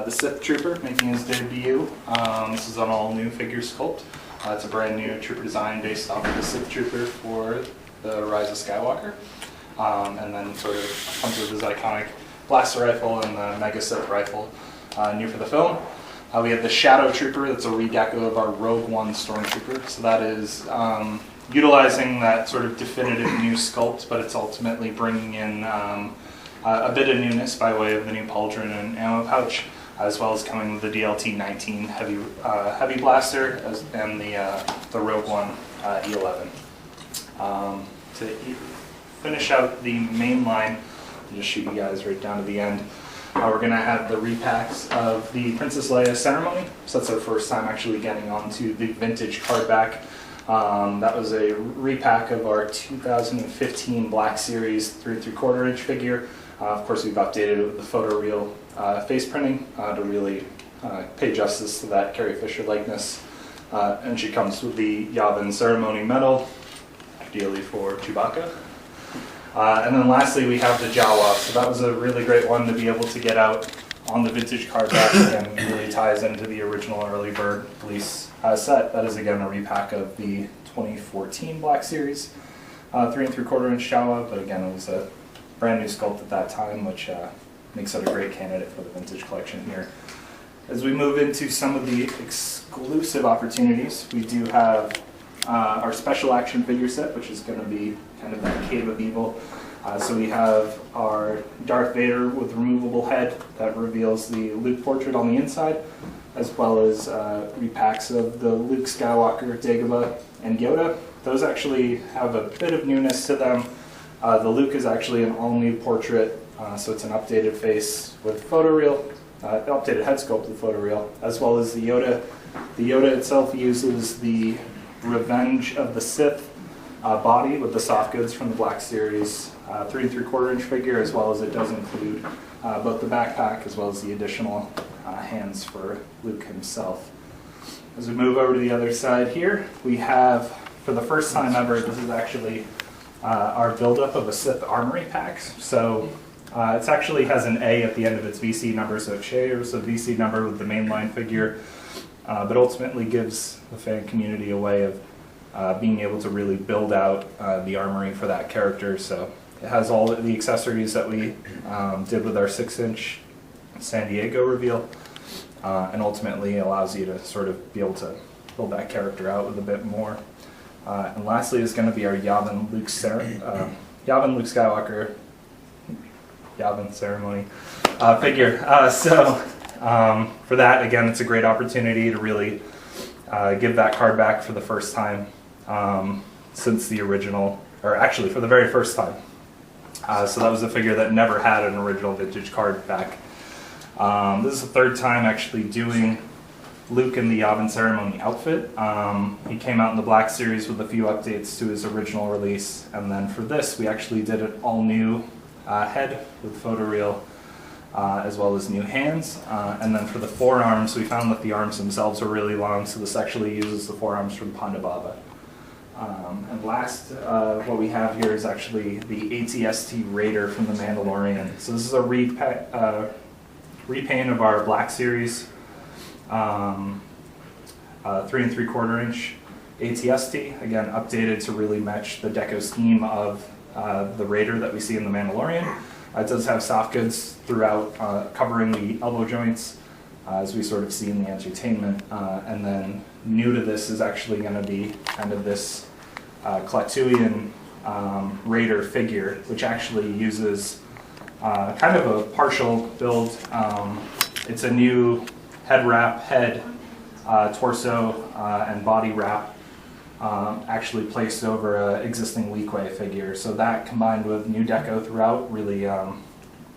The Sith Trooper making his debut. This is an all-new figure sculpt. It's a brand new trooper design based off of the Sith Trooper for the Rise of Skywalker. And then sort of comes with his iconic blaster rifle and the Mega Sith rifle, new for the film. We have the Shadow Trooper. That's a redeco of our Rogue One Stormtrooper. So that is utilizing that sort of definitive new sculpt, but it's ultimately bringing in a bit of newness by way of the new pauldron and ammo pouch, as well as coming with the DLT-19 heavy blaster and the Rogue One E11. To finish out the main line, I'll just shoot you guys right down to the end. We're going to have the repacks of the Princess Leia ceremony. So that's our first time actually getting onto the vintage card back. That was a repack of our 2015 Black Series 3 3/4 inch figure. Of course, we've updated it with the photoreal face printing to really pay justice to that Carrie Fisher likeness. And she comes with the Yavin ceremony medal, ideally for Chewbacca. And then lastly, we have the Jawa. So that was a really great one to be able to get out on the vintage card back, and really ties into the original early bird release set. That is again a repack of the 2014 Black Series 3 3/4 inch Jawa, but again it was a brand new sculpt at that time, which makes it a great candidate for the vintage collection here. As we move into some of the exclusive opportunities, we do have our special action figure set, which is going to be kind of that Cave of Evil. So we have our Darth Vader with removable head that reveals the Luke portrait on the inside, as well as repacks of the Luke Skywalker, Dagobah, and Yoda. Those actually have a bit of newness to them. The Luke is actually an all-new portrait, so it's an updated face with photoreal, updated head sculpt with photoreal, as well as the Yoda. The Yoda itself uses the Revenge of the Sith body with the soft goods from the Black Series 3 3/4 inch figure, as well as it does include both the backpack as well as the additional hands for Luke himself. As we move over to the other side here, we have, for the first time ever, this is actually our buildup of a Sith Armory pack. So it actually has an A at the end of its VC number, so it shares a VC number with the mainline figure, but ultimately gives the fan community a way of being able to really build out the armory for that character. So it has all the accessories that we did with our 6-inch San Diego reveal, and ultimately allows you to sort of be able to build that character out with a bit more. And lastly is going to be our Yavin Luke Skywalker Yavin ceremony figure. For that, again, it's a great opportunity to really give that card back for the first time since the original, or actually for the very first time. So that was a figure that never had an original vintage card back. This is the third time actually doing Luke in the Yavin ceremony outfit. He came out in the Black Series with a few updates to his original release, and then for this we actually did an all-new head with photoreal, as well as new hands. And then for the forearms, we found that the arms themselves are really long, so this actually uses the forearms from Ponda Baba. And last, what we have here is actually the ATST Raider from The Mandalorian. So this is a repaint of our Black Series 3 3/4 inch ATST, again updated to really match the deco scheme of the Raider that we see in The Mandalorian. It does have soft goods throughout, covering the elbow joints, as we sort of see in the entertainment. And then new to this is actually going to be kind of this Klatooian Raider figure, which actually uses kind of a partial build. It's a new head wrap, torso, and body wrap, actually placed over an existing Weequay figure. So that, combined with new deco throughout, really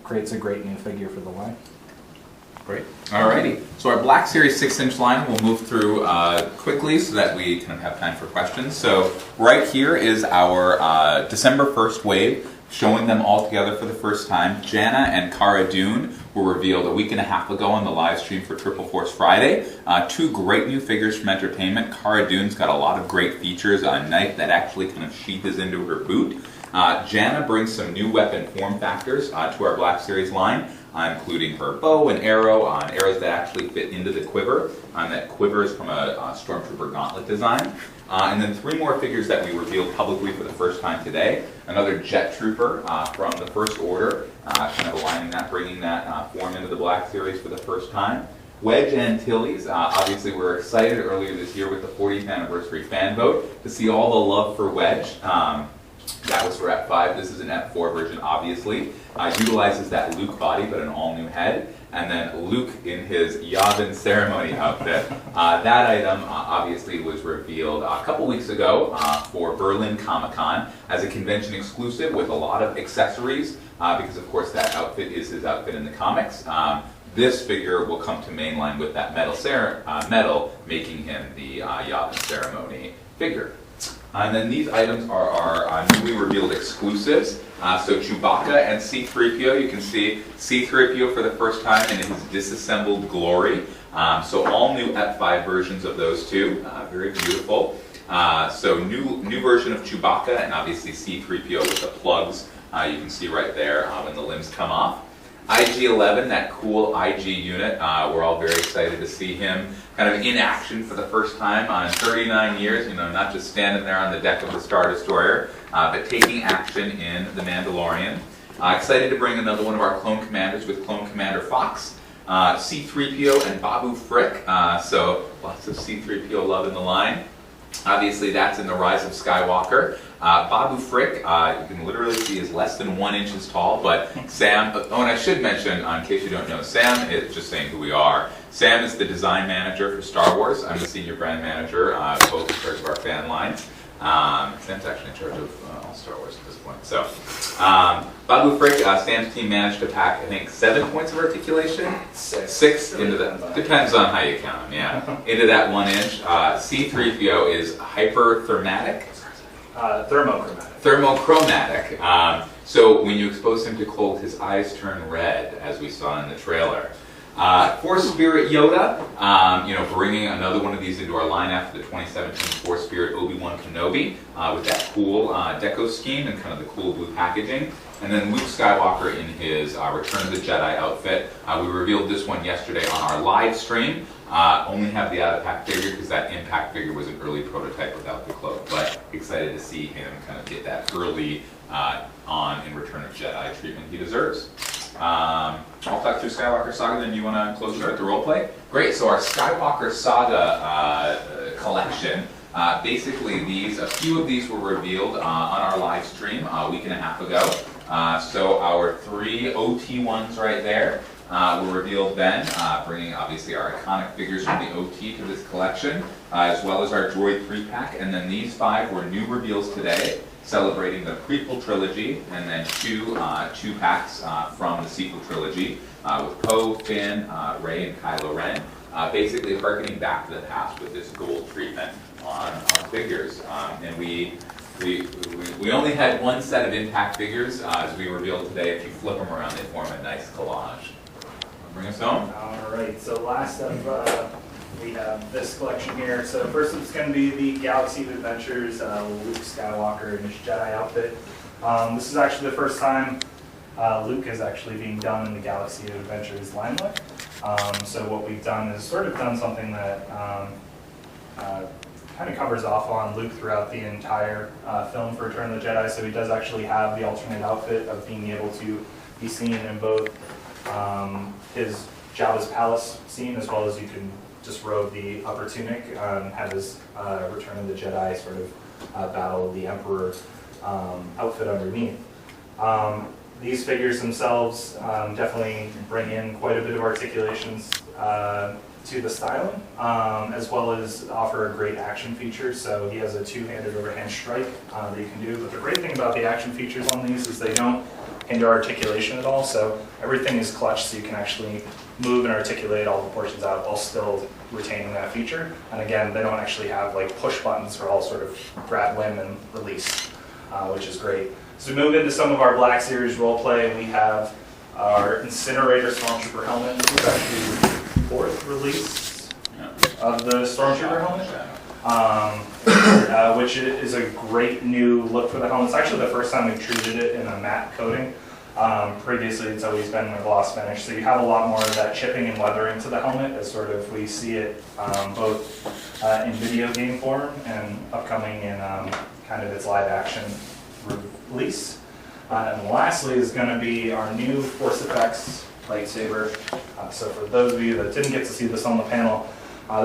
creates a great new figure for the line. Great. Alrighty. So our Black Series 6-inch line we'll move through quickly so that we kind of have time for questions. So right here is our December 1st wave, showing them all together for the first time. Janna and Cara Dune were revealed a week and a half ago on the live stream for Triple Force Friday. Two great new figures from Entertainment. Cara Dune's got a lot of great features, a knife that actually kind of sheathes into her boot. Janna brings some new weapon form factors to our Black Series line. including her bow and arrow, arrows that actually fit into the quiver. That quiver is from a Stormtrooper gauntlet design. And then 3 more figures that we revealed publicly for the first time today. Another Jet Trooper from the First Order, kind of aligning that, bringing that form into the Black Series for the first time. Wedge Antilles, obviously we were excited earlier this year with the 40th anniversary fan vote to see all the love for Wedge. That was for F5. This is an F4 version, obviously. Utilizes that Luke body, but an all-new head. And then Luke in his Yavin ceremony outfit. That item obviously was revealed a couple weeks ago for Berlin Comic-Con as a convention exclusive with a lot of accessories, because of course that outfit is his outfit in the comics. This figure will come to mainline with that medal, making him the Yavin ceremony figure. And then these items are our newly revealed exclusives. So Chewbacca and C-3PO, you can see C-3PO for the first time in his disassembled glory. So all new F5 versions of those two, very beautiful. So new version of Chewbacca and obviously C-3PO with the plugs you can see right there when the limbs come off. IG-11, that cool IG unit, we're all very excited to see him kind of in action for the first time in 39 years, not just standing there on the deck of the Star Destroyer, but taking action in The Mandalorian. Excited to bring another one of our Clone Commanders with Clone Commander Fox, C-3PO and Babu Frick, so lots of C-3PO love in the line. Obviously that's in The Rise of Skywalker. Babu Frick, you can literally see is less than 1 inch tall, but Sam, and I should mention, in case you don't know, Sam is just saying who we are. Sam is the design manager for Star Wars. I'm the senior brand manager, both in charge of our fan line. Sam's actually in charge of all Star Wars at this point. So, Babu Frick, Sam's team managed to pack, I think, 7 points of articulation? Six into that. Depends on how you count them, yeah. Into that 1 inch. C-3PO is hyperthermatic. Thermochromatic. So when you expose him to cold, his eyes turn red, as we saw in the trailer. Force Spirit Yoda, bringing another one of these into our line after the 2017 Force Spirit Obi-Wan Kenobi, with that cool deco scheme and kind of the cool blue packaging. And then Luke Skywalker in his Return of the Jedi outfit. We revealed this one yesterday on our live stream. Only have the out-of-pack figure because that impact figure was an early prototype without the cloak. But excited to see him kind of get that early on in Return of Jedi treatment he deserves. I'll talk through Skywalker Saga, then you want to close with the roleplay? Great, so our Skywalker Saga collection, basically a few of these were revealed on our live stream a week and a half ago. So our 3 OT ones right there were revealed then, bringing obviously our iconic figures from the OT to this collection, as well as our Droid 3-pack, and then these 5 were new reveals today, celebrating the prequel trilogy, and then two packs from the sequel trilogy with Poe, Finn, Rey, and Kylo Ren, basically harkening back to the past with this gold treatment on figures. And we only had 1 set of impact figures, as we revealed today. If you flip them around, they form a nice collage. Bring us home. All right, so last up, we have this collection here. So first it's going to be the Galaxy of Adventures Luke Skywalker in his Jedi outfit. This is actually the first time Luke is actually being done in the Galaxy of Adventures line look. So what we've done is sort of done something that kind of covers off on Luke throughout the entire film for Return of the Jedi. So he does actually have the alternate outfit of being able to be seen in both his Jabba's palace scene, as well as you can just robe the upper tunic and have his Return of the Jedi sort of Battle of the Emperor outfit underneath. These figures themselves definitely bring in quite a bit of articulations to the styling, as well as offer a great action feature. So he has a 2-handed overhand strike that you can do. But the great thing about the action features on these is they don't hinder articulation at all. So everything is clutch, so you can actually move and articulate all the portions out while still retaining that feature. And again, they don't actually have like push buttons for all sort of grab, whim, and release, which is great. So we move into some of our Black Series roleplay. We have our Incinerator Stormtrooper helmet. This is actually the 4th release of the Stormtrooper helmet, which is a great new look for the helmet. It's actually the first time we've treated it in a matte coating. Previously, it's always been a gloss finish, so you have a lot more of that chipping and weathering to the helmet, as sort of we see it both in video game form and upcoming in kind of its live action release. And lastly is going to be our new Force Effects lightsaber. So for those of you that didn't get to see this on the panel,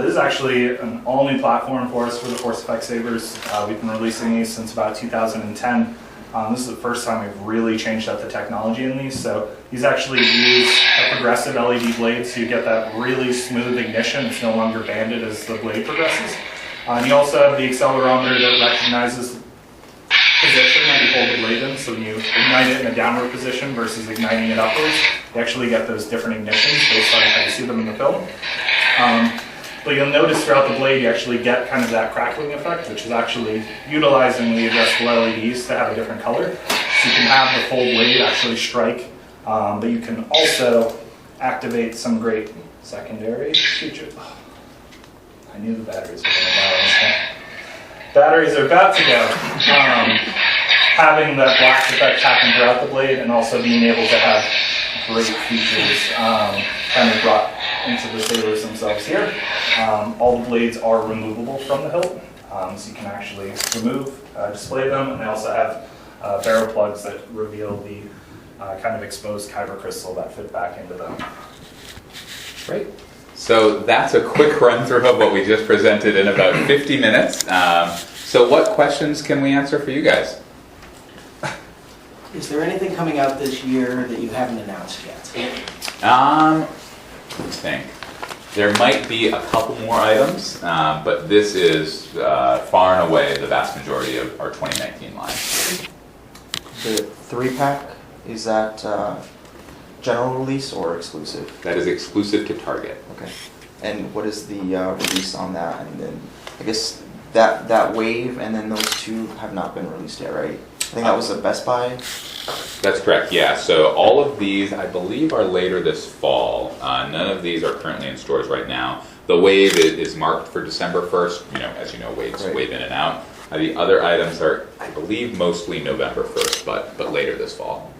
this is actually an all-new platform for us for the Force Effects sabers. We've been releasing these since about 2010. This is the first time we've really changed up the technology in these. So these actually use a progressive LED blade, so you get that really smooth ignition. It's no longer banded as the blade progresses. And you also have the accelerometer that recognizes position that you hold the blade in. So when you ignite it in a downward position versus igniting it upwards, you actually get those different ignitions based on how you see them in the film. But you'll notice throughout the blade you actually get kind of that crackling effect, which is actually utilizing the adjustable LEDs to have a different color. So you can have the full blade actually strike, but you can also activate some great secondary features. Oh, I knew the batteries were going to die on this one. Batteries are about to go. Having that blast effect happen throughout the blade and also being able to have great features kind of brought into the sabers themselves here. All the blades are removable from the hilt, so you can actually remove, display them, and they also have barrel plugs that reveal the kind of exposed kyber crystal that fit back into them. Great. So that's a quick run through of what we just presented in about 50 minutes. So what questions can we answer for you guys? Is there anything coming out this year that you haven't announced yet? Let me think. There might be a couple more items, but this is far and away the vast majority of our 2019 line. The 3-pack, is that general release or exclusive? That is exclusive to Target. Okay. And what is the release on that? And then I guess that wave and then those two have not been released yet, right? I think that was a Best Buy. That's correct, yeah. So all of these, I believe, are later this fall. None of these are currently in stores right now. The wave is marked for December 1st. You know, as you know, waves Right. wave in and out. The other items are, I believe, mostly November 1st, but later this fall.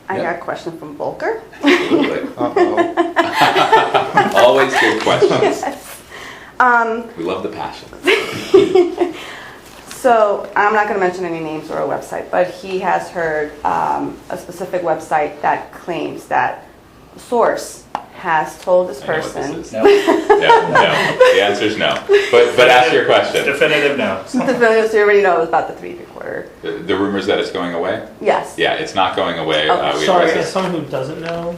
I Yep. got a question from Volker. Absolutely. Uh-oh. Always good questions. Yes. We love the passion. So I'm not going to mention any names or a website, but he has heard a specific website that claims that source has told this I know what person. this is. No. No. The answer is no. But ask your question. Definitive no. So you already know about the 3 3/4. The rumors that it's going away? Yes. Yeah, it's not going away. Okay. We Sorry, addressed as it. someone who doesn't know,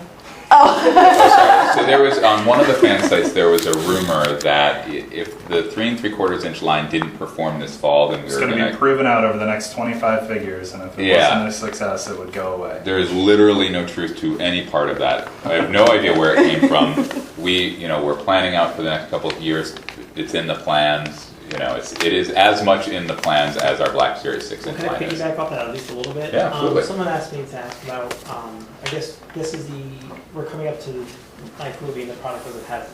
Oh. So there was, on one of the fan sites, there was a rumor that if the 3 3/4 inch line didn't perform this fall, then we It's were going to going be to... proven out over the next 25 figures, and if it Yeah. wasn't a success, it would go away. There is literally no truth to any part of that. I have no idea where it came from. We're planning out for the next couple of years. It's in the plans. It is as much in the plans as our Black Series 6 inch can I line is. piggyback off that at least a little bit? Yeah, absolutely. Someone asked me to ask about, I guess this is we're coming up to the 9th movie and the product doesn't have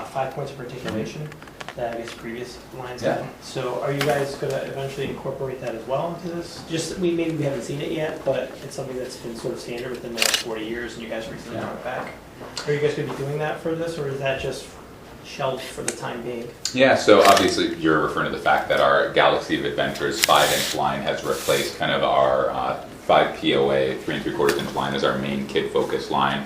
5 points of articulation that I guess previous lines Yeah. had. So are you guys going to eventually incorporate that as well into this? Maybe we haven't seen it yet, but it's something that's been sort of standard within the last 40 years and you guys recently brought it back. Are you guys going to be doing that for this, or is that just shelved for the time being? Yeah, so obviously you're referring to the fact that our Galaxy of Adventures 5 inch line has replaced kind of our 5 POA 3 3/4 inch line as our main kid focus line.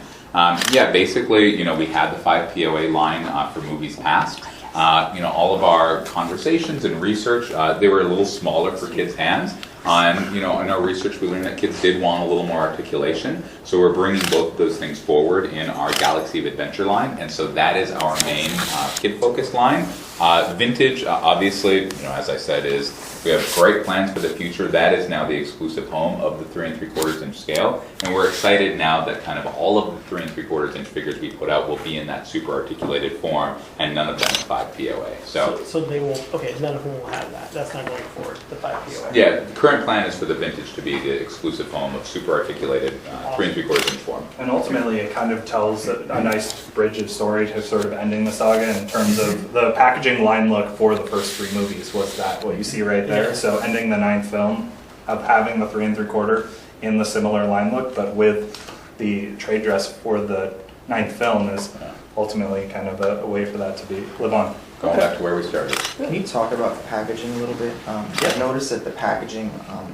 Basically, we had the 5 POA line for movies past. All of our conversations and research, they were a little smaller for kids' hands. In our research, we learned that kids did want a little more articulation. So we're bringing both of those things forward in our Galaxy of Adventure line. And so that is our main kid-focused line. Vintage, obviously, as I said, we have great plans for the future. That is now the exclusive home of the 3 3/4 inch scale. And we're excited now that kind of all of the 3 3/4 inch figures we put out will be in that super articulated form, and none of them 5 POA. So they will, none of them will have that. That's not going forward, the 5 POA. yeah, the current plan is for the Vintage to be the exclusive home of super articulated 3 3/4 inch form. And ultimately, it kind of tells a nice bridge of story to sort of ending the saga in terms of the packaging line look for the first 3 movies. Was that what you see right there. Yeah. So ending the 9th film of having the 3 3/4 in the similar line look, but with the trade dress for the 9th film is ultimately kind of a way for that to live on. Going back to where we started. Can you talk about the packaging a little bit? I've noticed that the packaging,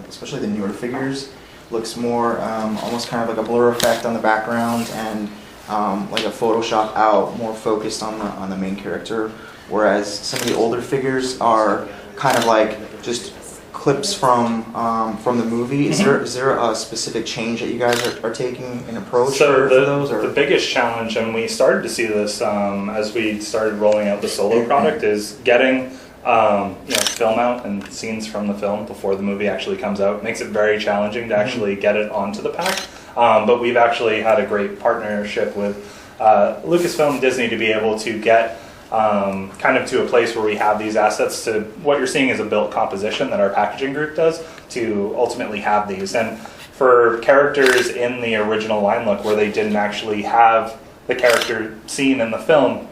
especially the newer figures, looks more almost kind of like a blur effect on the background and like a Photoshop out, more focused on the main character. Whereas some of the older figures are kind of like just clips from the movie. Is there a specific change that you guys are taking an approach for those? Or? The biggest challenge, and we started to see this as we started rolling out the solo product, is getting film out and scenes from the film before the movie actually comes out. It makes it very challenging to actually get it onto the pack. But we've actually had a great partnership with Lucasfilm Disney to be able to get kind of to a place where we have these assets to what you're seeing is a built composition that our packaging group does to ultimately have these. And for characters in the original line look where they didn't actually have the character seen in the film,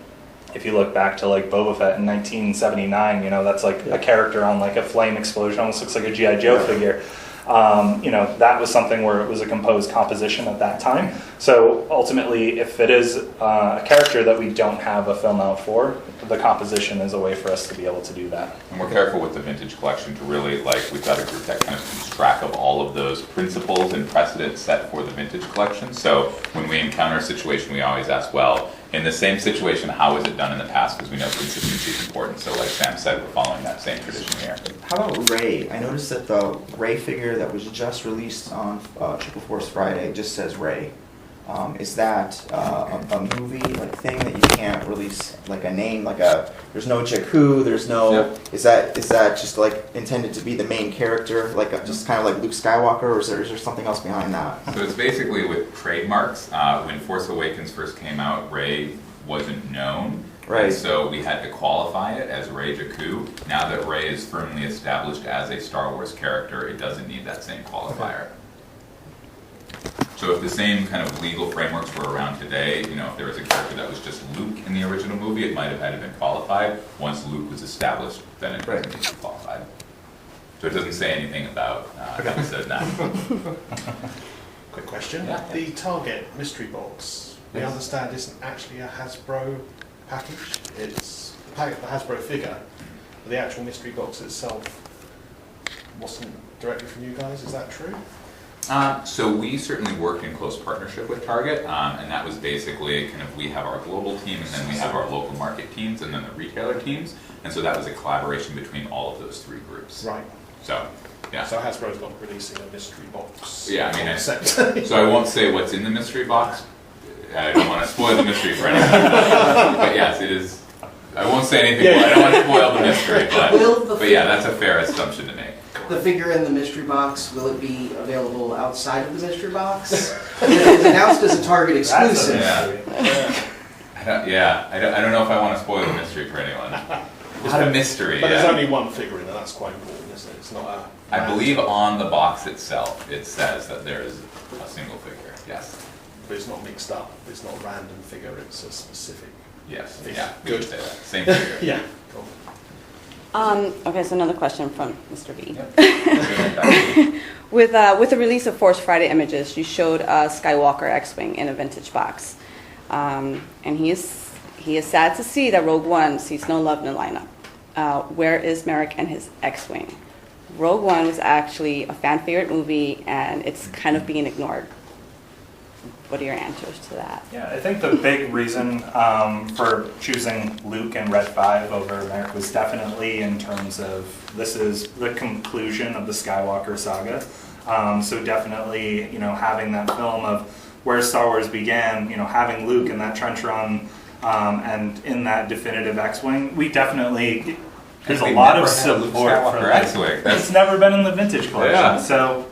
if you look back to like Boba Fett in 1979, that's like a character on like a flame explosion, almost looks like a G.I. Joe figure. That was something where it was a composed composition at that time. So ultimately, if it is a character that we don't have a film out for, the composition is a way for us to be able to do that. And we're careful with the vintage collection to really, we've got a group that kind of keeps track of all of those principles and precedents set for the vintage collection. So when we encounter a situation, we always ask, well, in the same situation, how was it done in the past? Because we know consistency is important. So like Sam said, we're following that same tradition here. How about Rey? I noticed that the Rey figure that was just released on Triple Force Friday just says Rey. Is that a movie thing that you can't release a name there's no Jakku, there's no is that just intended to be the main character just kind of like Luke Skywalker, or is there something else behind that? So it's basically with trademarks. When Force Awakens first came out, Rey wasn't known. Right. And so we had to qualify it as Rey Jakku. Now that Rey is firmly established as a Star Wars character, it doesn't need that same qualifier. So if the same kind of legal frameworks were around today, if there was a character that was just Luke in the original movie, it might have had to been qualified. Once Luke was established, then it doesn't need to be qualified. So it doesn't say anything about episode 9. Quick question. Yeah. The Target mystery box, we understand isn't actually a Hasbro package. It's the Hasbro figure. But the actual mystery box itself wasn't directly from you guys. Is that true? So we certainly work in close partnership with Target, and that was basically kind of we have our global team, and then we have our local market teams, and then the retailer teams, and so that was a collaboration between all of those three groups. Right. So, yeah. So Hasbro's not releasing a mystery box. Yeah, I mean, concept. so I won't say what's in the mystery box. I don't want to spoil the mystery for anyone. But yes, it is. I won't say anything more. I don't want to spoil the mystery, but yeah, that's a fair assumption to make. The figure in the mystery box, will it be available outside of the mystery box? It's announced as a Target exclusive. I don't know if I want to spoil the mystery for anyone. It's not a mystery. But there's only one figure in there. That's quite important, isn't it? It's not a. I believe on the box itself, it says that there is a single figure. Yes. But it's not mixed up. It's not a random figure. It's a specific. Yes. figure. Yeah. We Good. would say that. Same figure. Yeah. Cool. Okay, so another question from Mr. B. Yep. With the release of Force Friday images, you showed a Skywalker X-Wing in a vintage box. And he is sad to see that Rogue One sees no love in the lineup. Where is Merrick and his X-Wing? Rogue One was actually a fan favorite movie, and it's kind of being ignored. What are your answers to that? Yeah, I think the big reason for choosing Luke and Red 5 over Merrick was definitely in terms of this is the conclusion of the Skywalker saga. So definitely, having that film of where Star Wars began, having Luke in that trench run and in that definitive X-Wing, we definitely, there's a lot of support for that. X-Wing. It's never been in the vintage collection. Yeah. So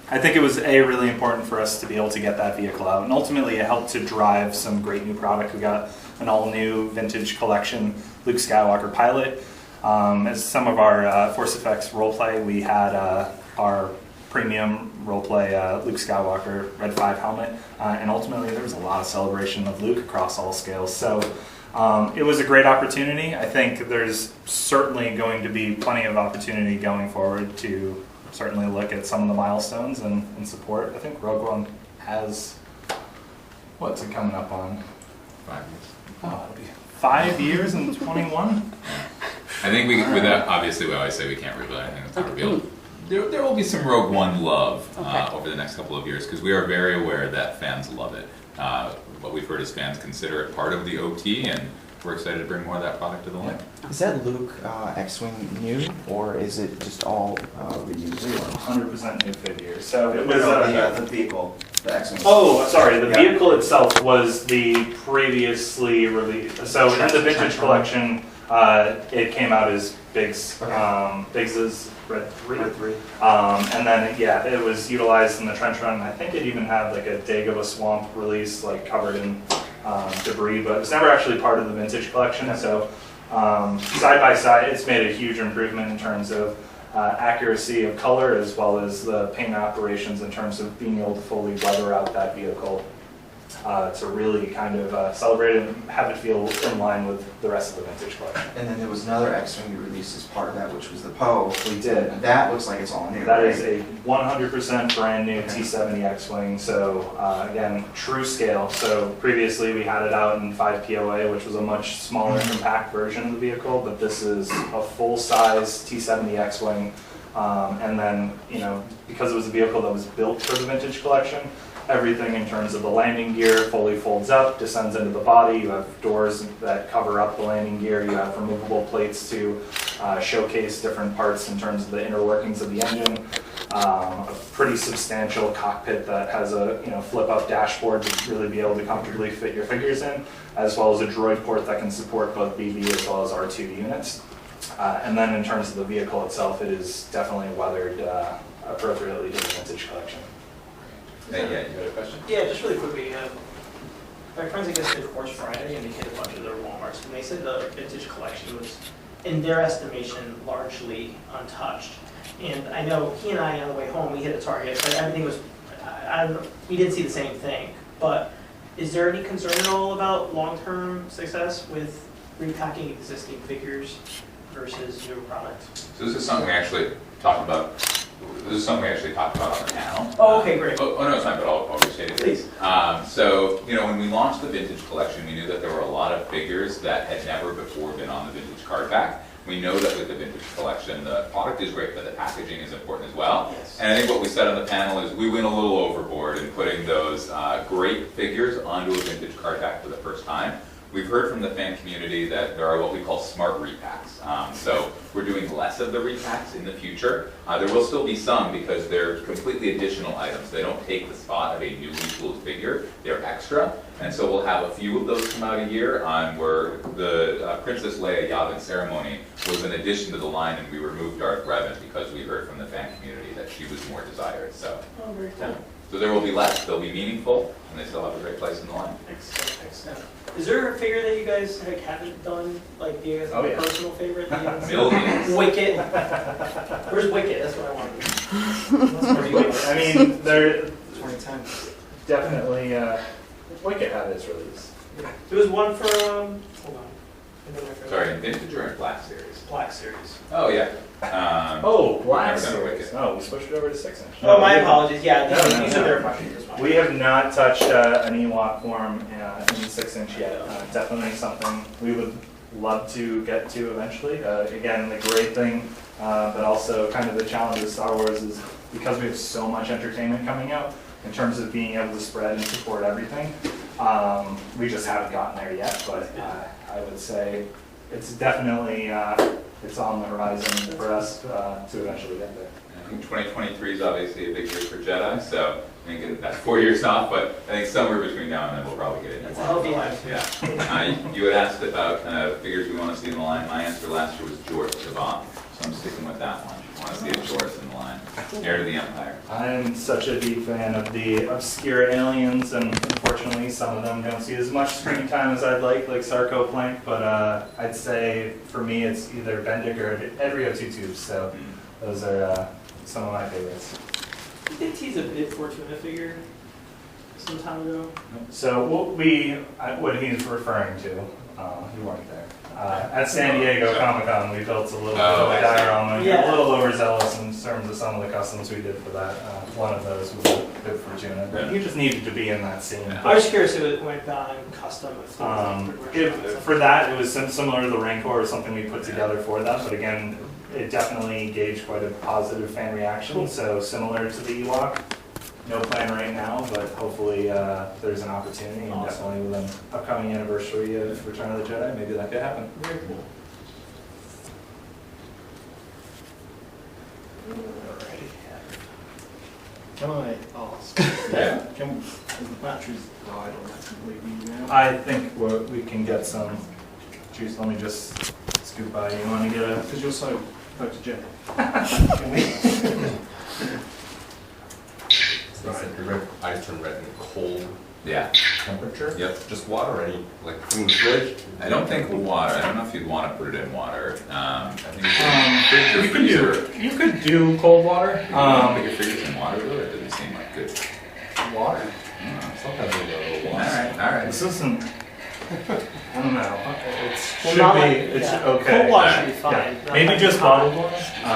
I think it was really important for us to be able to get that vehicle out, and ultimately it helped to drive some great new product. We got an all-new vintage collection Luke Skywalker pilot. As some of our Force Effects roleplay, we had our premium roleplay Luke Skywalker Red 5 helmet, and ultimately there was a lot of celebration of Luke across all scales. So It was a great opportunity. I think there's certainly going to be plenty of opportunity going forward to certainly look at some of the milestones and support. I think Rogue One has, what's it coming up on? 5 years. Oh, it'll be 5 years in 21? I think with that, obviously we always say we can't reveal anything that's not revealed. There will be some Rogue One love over the next couple of years because we are very aware that fans love it. What we've heard is fans consider it part of the OT, and we're excited to bring more of that product to the line. Is that Luke X-Wing new, or is it just all reused? 100% new figure. So it was The vehicle, the X-Wing. Oh, sorry. The Yeah. vehicle itself was the previously released. So in the vintage collection, it came out as Biggs, Biggs's Red 3. And then it was utilized in the trench run. I think it even had like a Dagoba Swamp release, like covered in debris, but it's never actually part of the vintage collection. So side by side, it's made a huge improvement in terms of accuracy of color as well as the paint operations in terms of being able to fully weather out that vehicle to really kind of celebrate it and have it feel in line with the rest of the vintage collection. And then there was another X-Wing you released as part of that, which was the Poe. We did. And that looks like it's all new. That right? is a 100% brand new T70 X-Wing. So again, true scale. So previously we had it out in 5 POA, which was a much smaller compact version of the vehicle, but this is a full-size T70 X-Wing. And then, you know, because it was a vehicle that was built for the vintage collection, everything in terms of the landing gear fully folds up, descends into the body. You have doors that cover up the landing gear. You have removable plates to showcase different parts in terms of the inner workings of the engine. A pretty substantial cockpit that has a flip-up dashboard to really be able to comfortably fit your figures in, as well as a droid port that can support both BB as well as R2 units. And then in terms of the vehicle itself, it is definitely weathered appropriately to the vintage collection. Yeah, you had a question? Yeah, just really quickly. My friends, I guess, did Horse Friday and they hit a bunch of their Walmarts, and they said the vintage collection was, in their estimation, largely untouched. And I know he and I, on the way home, we hit a Target, but everything was, we didn't see the same thing. But is there any concern at all about long-term success with repacking existing figures versus new product? So this is something we actually talked about. This is something we actually talked about on the panel. Oh, okay, great. Oh no, it's not, but I'll restate it. Please. So, when we launched the vintage collection, we knew that there were a lot of figures that had never before been on the vintage card back. We know that with the vintage collection, the product is great, but the packaging is important as well. Yes. And I think what we said on the panel is we went a little overboard in putting those great figures onto a vintage card back for the first time. We've heard from the fan community that there are what we call smart repacks. So we're doing less of the repacks in the future. There will still be some because they're completely additional items. They don't take the spot of a newly tooled figure. They're extra. And so we'll have a few of those come out a year on where the Princess Leia Yavin ceremony was an addition to the line, and we removed Darth Revan because we heard from the fan community that she was more desired. So, Oh, very cool. so there will be less. They'll be meaningful, and they still have a great place in the line. Excellent. Is there a figure that you guys haven't done, like the personal favorite? Millions. Wicket. Where's Wicket? That's what I wanted. I mean, there 2010. definitely Wicket had its release. There was one for, hold on. I know my favorite. Sorry, in vintage or in Black Series? Black Series. Oh yeah. Black never done a Series. Wicket. Oh, we switched it over to 6-inch. Oh, my apologies. Yeah, No, these no. are their questions as well. We have not touched an Ewok form in 6-inch yet. Definitely something we would love to get to eventually. Again, the great thing, but also kind of the challenge of Star Wars is because we have so much entertainment coming out in terms of being able to spread and support everything. We just haven't gotten there yet, but I would say it's definitely it's on the horizon for us to eventually get there. I think 2023 is obviously a big year for Jedi, so I think that's 4 years off, but I think somewhere between now and then we'll probably get it. That's a healthy life. Yeah. You had asked about kind of figures we want to see in the line. My answer last year was George Savant, so I'm sticking with that one. I want to see a George in the line. Heir to the Empire. I'm such a big fan of the obscure aliens, and unfortunately some of them don't see as much screen time as I'd like Sarko Plank, but I'd say for me it's either Bendick or Edrio Two Tubes, so those are some of my favorites. You did tease a bit Fortuna figure some time ago. So what he's referring to, You weren't there. At San Diego Comic-Con, we built a little bit of I a see. diorama. We were Yeah. a little overzealous in terms of some of the customs we did for that. One of those was a bit for Juna, but you just needed to be in that scene. I was curious if it went on custom. If there was, For that, it was similar to the Rancor or something we put together for that, but again, it definitely gauged quite a positive fan reaction, so similar to the Ewok. No plan right now, but hopefully there's an opportunity, and definitely with an upcoming anniversary of Return of the Jedi, maybe that could happen. Very cool. Can I ask? Yeah. Has the batteries died or that completely now? I think we can get some juice. Let me just scoop by. You want to get a? Because you're so photogenic. Can we? The red ice turned red in cold Yeah. temperature. Yep. Just water or any like from the fridge. I don't think water. I don't know if you'd want to put it in water. I think You fridge or could do. freezer. You could do cold water. Put your fingers in water, though. It doesn't seem like good. Water. Sometimes we go a little All water. right. All right. This isn't. I don't know. It Well, should not be. like- It yeah. should, okay. Cold water yeah, should be fine. yeah. Not Maybe like just hot. bottled water. Oh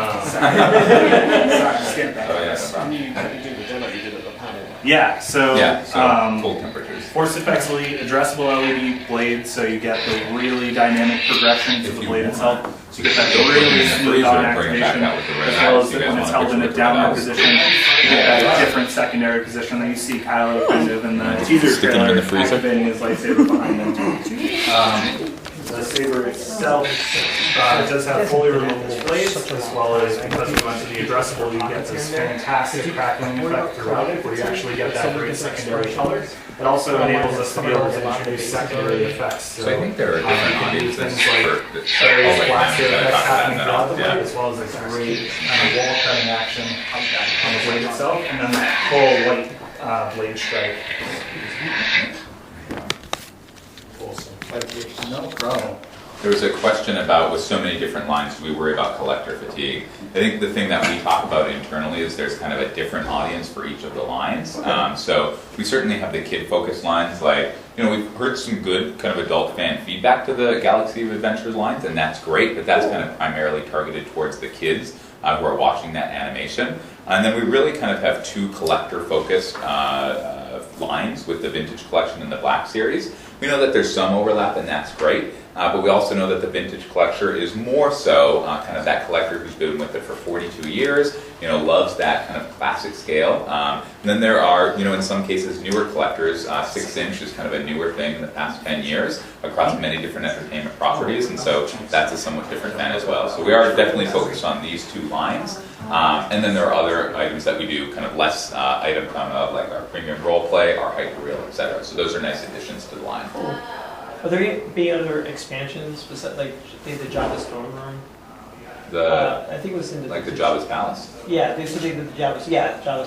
yeah. When you do the demo you did at the panel. Yeah. So. Yeah. So cold temperatures. Force effectively addressable LED blade, so you get the really dynamic progression to If the you blade want. itself. So you get that You'll put it really in the smooth freezer on and bring it back activation, out with the red as well eyes. as You guys when want it's a held in picture a with the red downward eyes? position. You get that different secondary position that you see Kylo kind of in the teaser Sticking trailer him in the freezer? activating his lightsaber behind him. The saber itself does have fully removable blades, as well as because we went to the addressable, you get this fantastic crackling effect throughout it, where you actually get that great secondary color. It also enables us to be able to introduce secondary effects. So I think there are different audiences things for like this. various I'll let blaster them effects talk about happening that throughout the now. blade, as well as like great kind of wall cutting action on the blade itself, and then that full white blade strike. Awesome. Thank you. No problem. There was a question about, with so many different lines, do we worry about collector fatigue? I think the thing that we talk about internally is there's kind of a different audience for each of the lines. So we certainly have the kid-focused lines, like, you know, we've heard some good kind of adult fan feedback to the Galaxy of Adventures lines, and that's great, but that's kind of primarily targeted towards the kids who are watching that animation. And then we really kind of have two collector-focused lines with the Vintage Collection and the Black Series. We know that there's some overlap, and that's great. But we also know that the Vintage Collector is more so kind of that collector who's been with it for 42 years, you know, loves that kind of classic scale. And then there are, you know, in some cases, newer collectors. 6-inch is kind of a newer thing in the past 10 years across many different entertainment properties, and so that's a somewhat different fan as well. So we are definitely focused on these two lines. And then there are other items that we do, kind of less item count of, like our premium role play, our hyperreal, etc. So those are nice additions to the line. Are there going to be other expansions besides, like, the Jabba's throne room? I think it was in the Like the Jabba's Palace. Yeah, they said they did Jabba's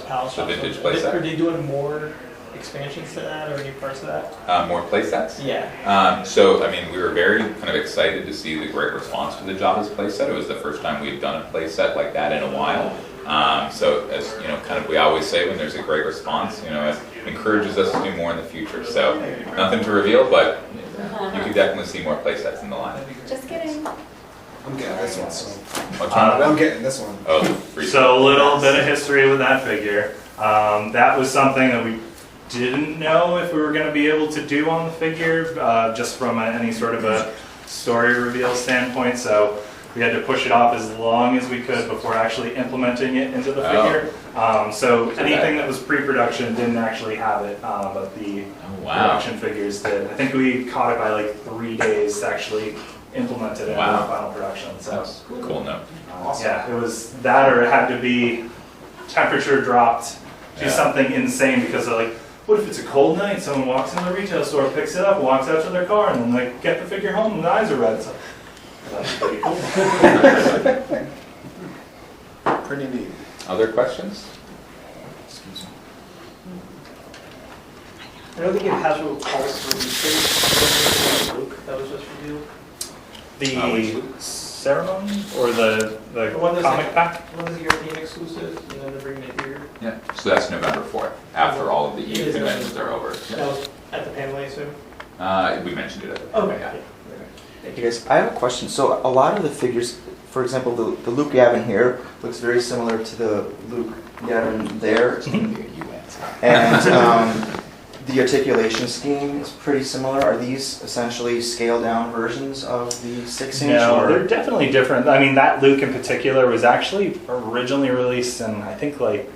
palace. The vintage Are they- playset. Are they doing more expansions to that, or any parts of that? More play sets. Yeah. So, I mean, we were very kind of excited to see the great response to the Jabba's playset. It was the first time we'd done a playset like that in a while. So, as you know, kind of we always say, when there's a great response, you know, it encourages us to do more in the future. So, nothing to reveal, but you could definitely see more playsets in the line. Just kidding. I'm getting this one. So. What's wrong with I'm it? getting this one. Oh, free. So a little bit of history with that figure. That was something that we didn't know if we were going to be able to do on the figure, just from any sort of a story reveal standpoint. So we had to push it off as long as we could before actually implementing it into the figure. So anything that was pre-production didn't actually have it, but the production figures did. I think we caught it by like 3 days to actually implement it in the final production. So Cool note. yeah, it was that, or it had to be temperature dropped to something insane, because they're like, what if it's a cold night? Someone walks into the retail store, picks it up, walks out to their car, and then like get the figure home, and the eyes are red. So that's pretty cool. Pretty neat. Other questions? Excuse me. I don't think it has a policy for Luke. That was just revealed. The ceremony or the one that's comic like- pack? One of the European exclusives, and then they're bringing it here. Yeah. So that's November 4th, after all of the EU Is it? conventions are over. That was at the panel, I assume. We mentioned it at the Oh, yeah. Thank Hey you. guys, I have a question. So a lot of the figures, for example, the Luke Gavin here looks very similar to the Luke Gavin there, and the articulation scheme is pretty similar. Are these essentially scaled down versions of the 6-inch? No, they're definitely different. I mean, that Luke in particular was actually originally released in, I think, like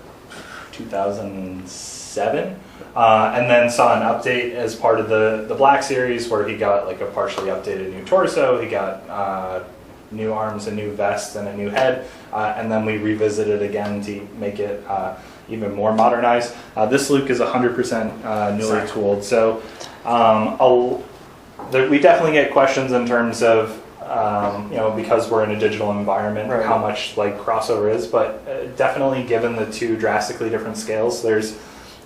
2007, and then saw an update as part of the Black Series where he got like a partially updated new torso. He got new arms, a new vest, and a new head, and then we revisited again to make it even more modernized. This Luke is 100% newly tooled, so we definitely get questions in terms of because we're in a digital environment, Right. how much like crossover is, but definitely given the two drastically different scales,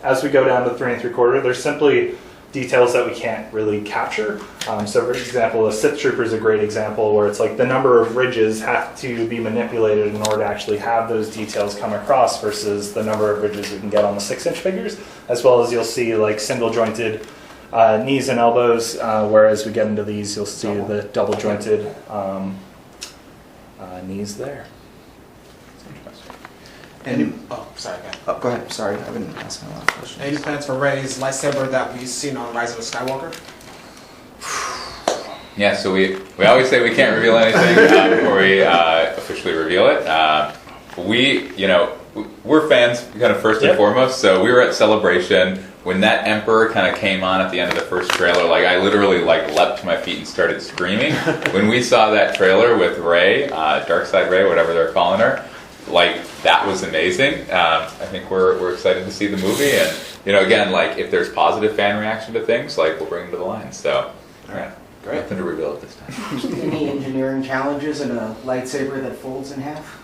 as we go down to 3 3/4, there's simply details that we can't really capture. So for example, the Sith Trooper is a great example where it's like the number of ridges have to be manipulated in order to actually have those details come across versus the number of ridges we can get on the 6-inch figures, as well as you'll see like single jointed knees and elbows, whereas we get into these, you'll see the double jointed knees there. And, sorry, go ahead. Go ahead. Sorry, I've been asking a lot of questions. Any plans for Rey's lightsaber that we've seen on Rise of the Skywalker? Yeah, so we always say we can't reveal anything before we officially reveal it. We're fans kind of first and Yep. foremost, so we were at Celebration when that Emperor kind of came on at the end of the first trailer. Like I literally leapt to my feet and started screaming when we saw that trailer with Rey, Darkside Rey, whatever they're calling her. That was amazing. I think we're excited to see the movie, and again, if there's positive fan reaction to things, we'll bring them to the line. So, yeah, Great. nothing to reveal at this time. Any engineering challenges in a lightsaber that folds in half?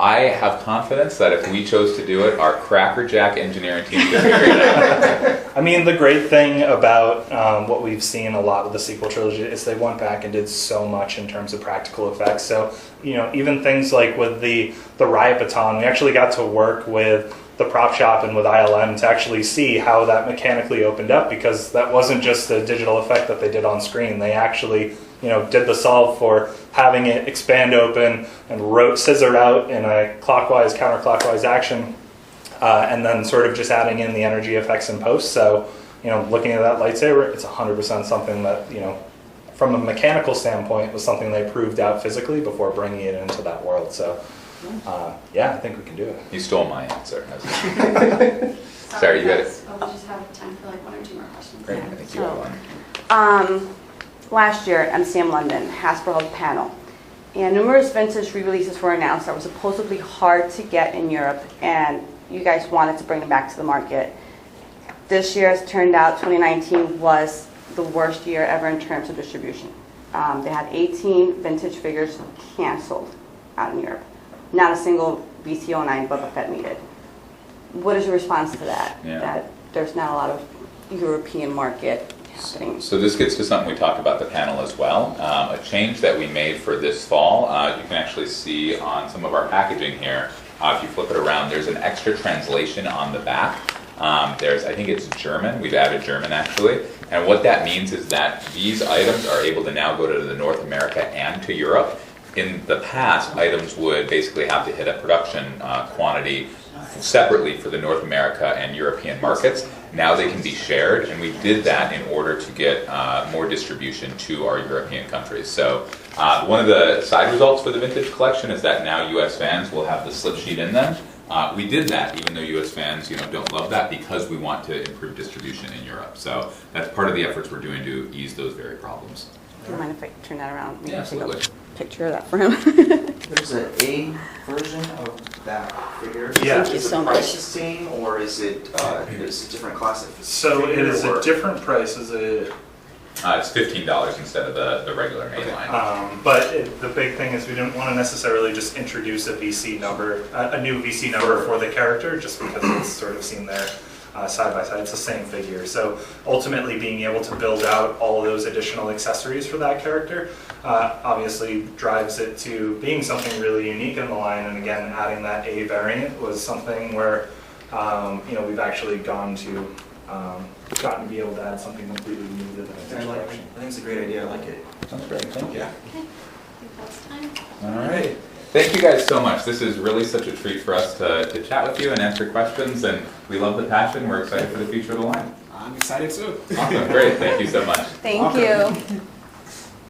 I have confidence that if we chose to do it, our crackerjack engineering team could figure it out. I mean, the great thing about what we've seen a lot with the sequel trilogy is they went back and did so much in terms of practical effects. So, even things like with the riot baton, we actually got to work with the prop shop and with ILM to actually see how that mechanically opened up, because that wasn't just a digital effect that they did on screen. They actually, did the solve for having it expand open and scissor out in a clockwise, counterclockwise action, and then sort of just adding in the energy effects in post. So, looking at that lightsaber, it's 100% something that, from a mechanical standpoint, was something they proved out physically before bringing it into that world. So, I think we can do it. You stole my answer. Sorry, you got it. Oh, we just have time for like 1 or 2 more questions. Great, I think you have one. Last year at MCM London, Hasbro held a panel, and numerous vintage re-releases were announced that were supposedly hard to get in Europe, and you guys wanted to bring them back to the market. This year, as it turned out, 2019 was the worst year ever in terms of distribution. They had 18 vintage figures canceled out in Europe. Not a single VC09 Boba Fett needed. What is your response to that? Yeah. That there's not a lot of European market happening. So this gets to something we talked about at the panel as well. A change that we made for this fall, you can actually see on some of our packaging here. If you flip it around, there's an extra translation on the back. I think it's German. We've added German actually. And what that means is that these items are able to now go to the North America and to Europe. In the past, items would basically have to hit a production quantity separately for the North America and European markets. Now they can be shared, and we did that in order to get more distribution to our European countries. So one of the side results for the vintage collection is that now US fans will have the slip sheet in them. We did that even though US fans don't love that, because we want to improve distribution in Europe. So that's part of the efforts we're doing to ease those very problems. Do you mind if I turn that around? Maybe Yeah, take a absolutely. picture of that for him. There's an A version of that figure. Yeah. Thank you Is so the much. price the same, or is it is a different class of So it is or- a different price as a It's $15 instead of the regular mainline. But the big thing is we didn't want to necessarily just introduce a VC number, a new VC number for the character, just because it's sort of seen there side by side. It's the same figure. So ultimately being able to build out all of those additional accessories for that character obviously drives it to being something really unique in the line. And again, adding that A variant was something where we've actually gone to gotten to be able to add something completely new to the vintage collection. I think it's a great idea. I like it. Sounds great. Thank you. Okay, I think that's time. All right. Thank you guys so much. This is really such a treat for us to chat with you and answer questions, and we love the passion. We're excited for the future of the line. I'm excited too. Awesome. Great. Thank you so much. Thank you.